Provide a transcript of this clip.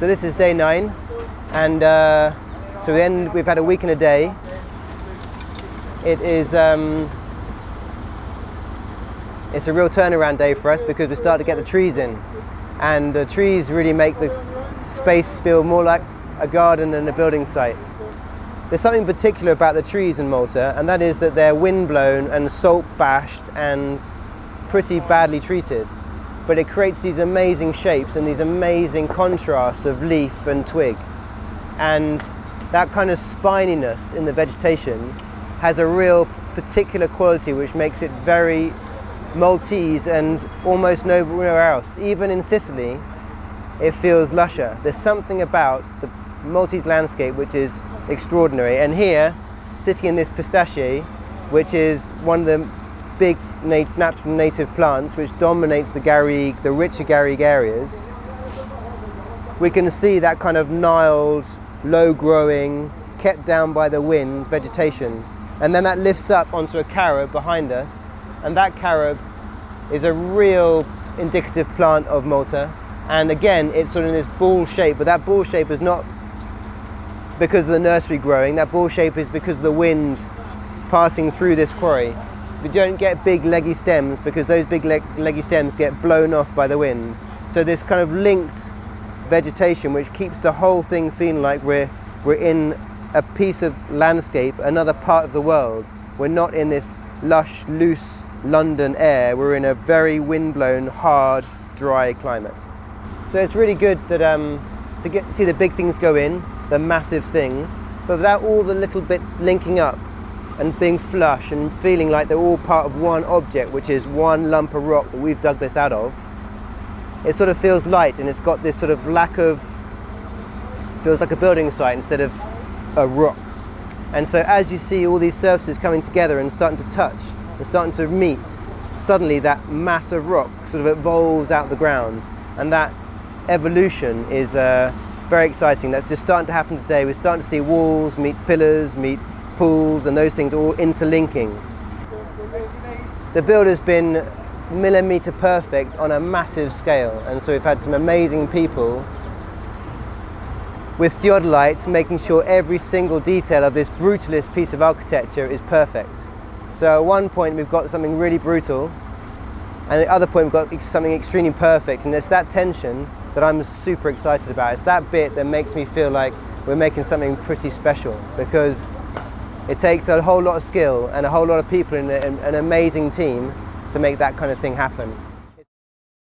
So this is day 9, and so then we've had a week and a day. It is it's a real turnaround day for us because we start to get the trees in, and the trees really make the space feel more like a garden than a building site. There's something particular about the trees in Malta, and that is that they're windblown and salt bashed and pretty badly treated. But it creates these amazing shapes and these amazing contrasts of leaf and twig. And that kind of spininess in the vegetation has a real particular quality which makes it very Maltese and almost nowhere else. Even in Sicily, it feels lusher. There's something about the Maltese landscape which is extraordinary. And here, sitting in this pistachier, which is one of the big natural native plants which dominates the garrigue, the richer garrigue areas, we can see that kind of gnarled, low-growing, kept down by the wind vegetation. And then that lifts up onto a carob behind us, and that carob is a real indicative plant of Malta. And again, it's sort of in this ball shape, but that ball shape is not because of the nursery growing. That ball shape is because of the wind passing through this quarry. We don't get big leggy stems because those big leggy stems get blown off by the wind. So this kind of linked vegetation which keeps the whole thing feeling like we're in a piece of landscape, another part of the world. We're not in this lush, loose London air. We're in a very windblown, hard, dry climate. So it's really good that to get to see the big things go in, the massive things, but without all the little bits linking up and being flush and feeling like they're all part of one object, which is one lump of rock that we've dug this out of. It sort of feels light, and it's got this sort of lack of, feels like a building site instead of a rock. And so as you see all these surfaces coming together and starting to touch and starting to meet, suddenly that mass of rock sort of evolves out the ground, and that evolution is very exciting. That's just starting to happen today. We're starting to see walls meet pillars, meet pools, and those things all interlinking. The build has been millimetre perfect on a massive scale, and so we've had some amazing people with theodolites making sure every single detail of this brutalist piece of architecture is perfect. So at one point we've got something really brutal, and at the other point we've got something extremely perfect, and it's that tension that I'm super excited about. It's that bit that makes me feel like we're making something pretty special, because it takes a whole lot of skill and a whole lot of people in an amazing team to make that kind of thing happen.